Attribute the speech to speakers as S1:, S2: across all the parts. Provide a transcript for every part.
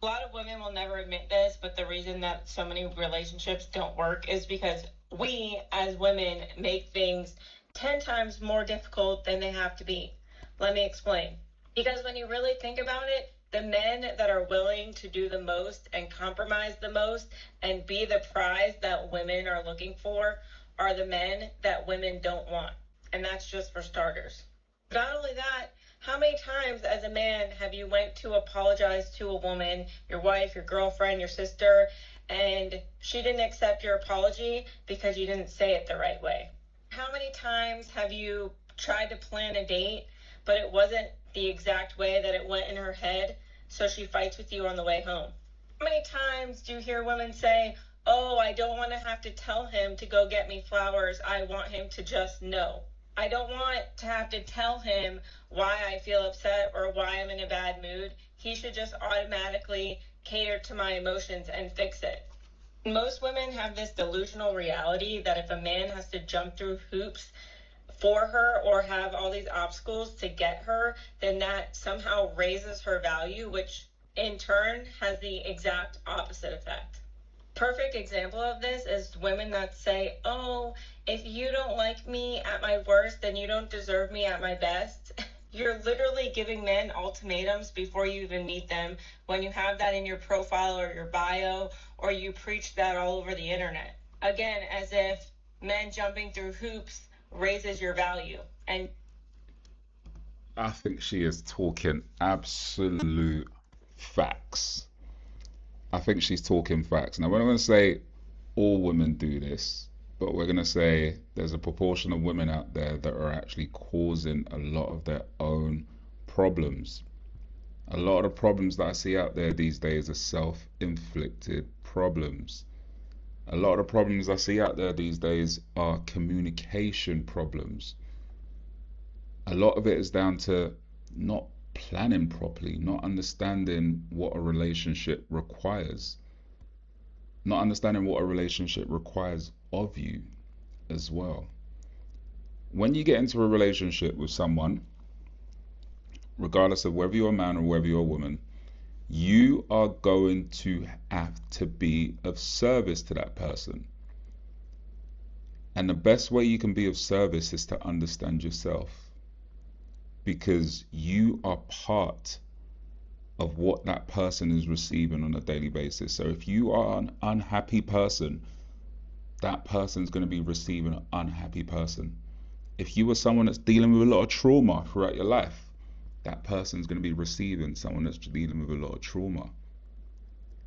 S1: A lot of women will never admit this, but the reason that so many relationships don't work is because we as women make things 10 times more difficult than they have to be. Let me explain. Because when you really think about it, the men that are willing to do the most and compromise the most and be the prize that women are looking for are the men that women don't want. And that's just for starters. Not only that, how many times as a man have you went to apologize to a woman, your wife, your girlfriend, your sister, and she didn't accept your apology because you didn't say it the right way? How many times have you tried to plan a date, but it wasn't the exact way that it went in her head, so she fights with you on the way home? How many times do you hear women say, oh, I don't want to have to tell him to go get me flowers, I want him to just know? I don't want to have to tell him why I feel upset or why I'm in a bad mood. He should just automatically cater to my emotions and fix it. Most women have this delusional reality that if a man has to jump through hoops for her or have all these obstacles to get her, then that somehow raises her value, which in turn has the exact opposite effect. Perfect example of this is women that say, oh, if you don't like me at my worst, then you don't deserve me at my best. You're literally giving men ultimatums before you even meet them when you have that in your profile or your bio, or you preach that all over the internet. Again, as if men jumping through hoops raises your value. And
S2: I think she is talking absolute facts. I think she's talking facts. Now, we're not going to say all women do this, but we're going to say there's a proportion of women out there that are actually causing a lot of their own problems. A lot of the problems that I see out there these days are self inflicted problems. A lot of the problems I see out there these days are communication problems. A lot of it is down to not planning properly, not understanding what a relationship requires, not understanding what a relationship requires of you as well. When you get into a relationship with someone, regardless of whether you're a man or whether you're a woman, you are going to have to be of service to that person. And the best way you can be of service is to understand yourself, because you are part of what that person is receiving on a daily basis. So if you are an unhappy person, that person's going to be receiving an unhappy person. If you are someone that's dealing with a lot of trauma throughout your life, that person's going to be receiving someone that's dealing with a lot of trauma.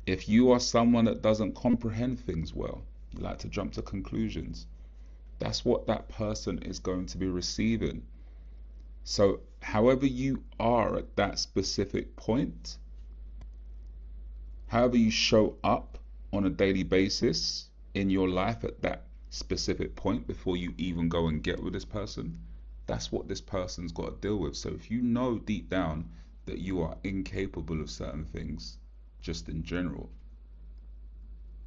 S2: If you are someone that doesn't comprehend things well, you like to jump to conclusions, that's what that person is going to be receiving. So however you are at that specific point, however you show up on a daily basis in your life at that specific point before you even go and get with this person, that's what this person's got to deal with. So if you know deep down that you are incapable of certain things, just in general,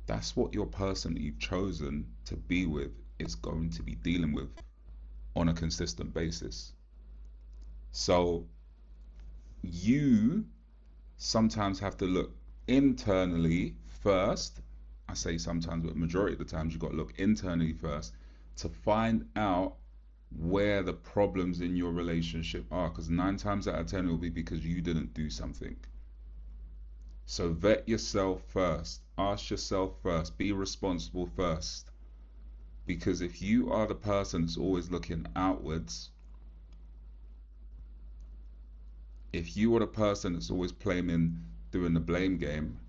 S2: that's what your person that you've chosen to be with is going to be dealing with on a consistent basis. So you sometimes have to look internally first. I say sometimes, but majority of the times you've got to look internally first to find out where the problems in your relationship are, because 9 times out of 10 it will be because you didn't do something. So vet yourself first, ask yourself first, be responsible first, because if you are the person that's always looking outwards, if you are the person that's always blaming, doing the blame game,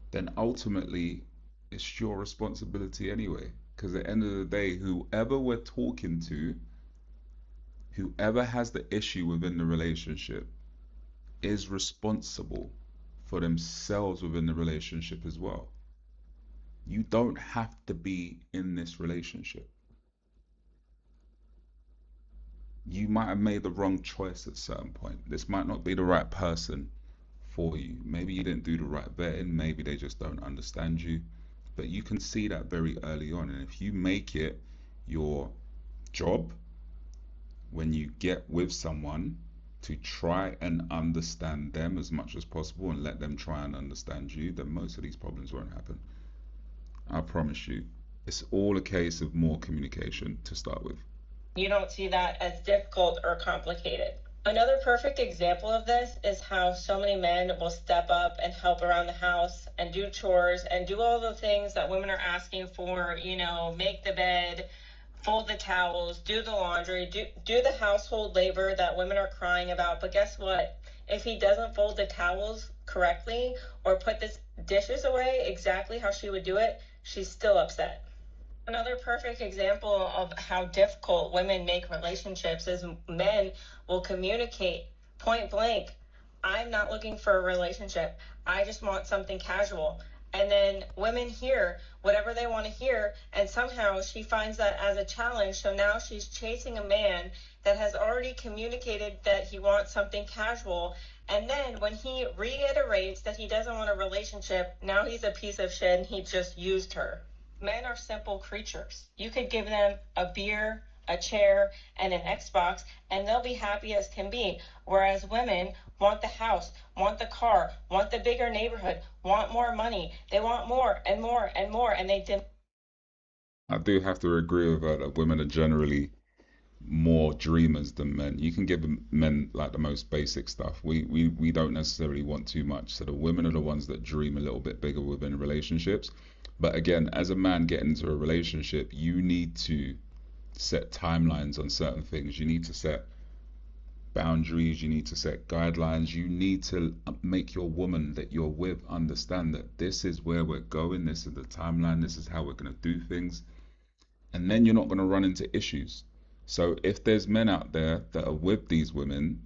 S2: then ultimately it's your responsibility anyway. Because at the end of the day, whoever we're talking to, whoever has the issue within the relationship, is responsible for themselves within the relationship as well. You don't have to be in this relationship. You might have made the wrong choice at a certain point. This might not be the right person for you. Maybe you didn't do the right vetting. Maybe they just don't understand you. But you can see that very early on. And if you make it your job when you get with someone to try and understand them as much as possible and let them try and understand you, then most of these problems won't happen. I promise you. It's all a case of more communication to start with.
S1: You don't see that as difficult or complicated. Another perfect example of this is how so many men will step up and help around the house and do chores and do all the things that women are asking for, make the bed, fold the towels, do the laundry, do the household labor that women are crying about. But guess what? If he doesn't fold the towels correctly or put the dishes away exactly how she would do it, she's still upset. Another perfect example of how difficult women make relationships is men will communicate point blank, I'm not looking for a relationship. I just want something casual. And then women hear whatever they want to hear, and somehow she finds that as a challenge. So now she's chasing a man that has already communicated that he wants something casual. And then when he reiterates that he doesn't want a relationship, now he's a piece of shit and he just used her. Men are simple creatures. You could give them a beer, a chair, and an Xbox, and they'll be happy as can be. Whereas women want the house, want the car, want the bigger neighborhood, want more money. They want more and more and more, and
S2: I do have to agree with her that women are generally more dreamers than men. You can give men like the most basic stuff. We don't necessarily want too much. So the women are the ones that dream a little bit bigger within relationships. But again, as a man getting into a relationship, you need to set timelines on certain things. You need to set boundaries, you need to set guidelines, you need to make your woman that you're with understand that this is where we're going, this is the timeline, this is how we're going to do things, and then you're not going to run into issues. So if there's men out there that are with these women,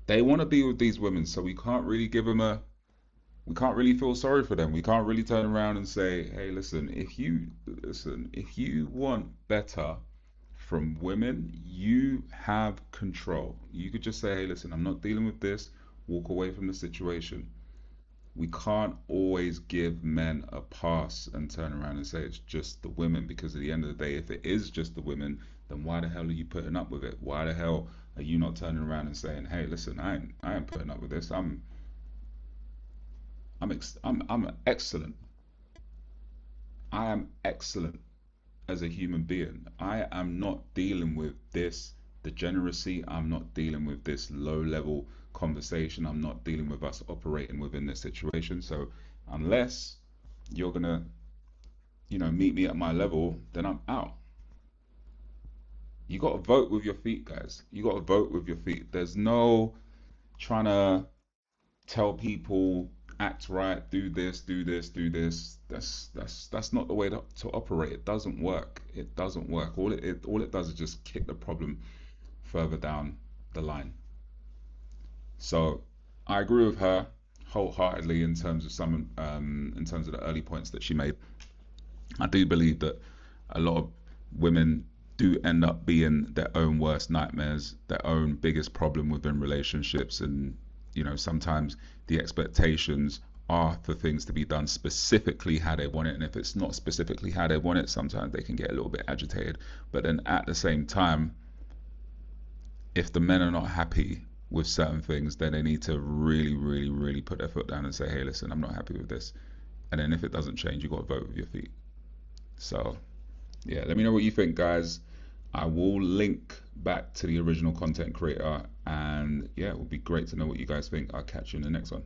S2: they want to be with these women, so we can't really feel sorry for them. We can't really turn around and say, hey, if you want better from women, you have control. You could just say, hey, listen, I'm not dealing with this, walk away from the situation. We can't always give men a pass and turn around and say it's just the women, because at the end of the day, if it is just the women, then why the hell are you putting up with it? Why the hell are you not turning around and saying, hey, listen, I ain't putting up with this. I'm excellent. I am excellent as a human being. I am not dealing with this degeneracy. I'm not dealing with this low level conversation. I'm not dealing with us operating within this situation. So unless you're gonna, meet me at my level, then I'm out. You got to vote with your feet, guys. You got to vote with your feet. There's no trying to tell people act right, do this, do this, do this. That's not the way to operate. It doesn't work. It doesn't work. All it does is just kick the problem further down the line. So I agree with her wholeheartedly in terms of the early points that she made. I do believe that a lot of women do end up being their own worst nightmares, their own biggest problem within relationships, and sometimes the expectations are for things to be done specifically how they want it, and if it's not specifically how they want it, sometimes they can get a little bit agitated. But then at the same time, if the men are not happy with certain things, then they need to really, really, really put their foot down and say, hey, listen, I'm not happy with this. And then if it doesn't change, you got to vote with your feet. So yeah, let me know what you think, guys. I will link back to the original content creator, and yeah, it would be great to know what you guys think. I'll catch you in the next one.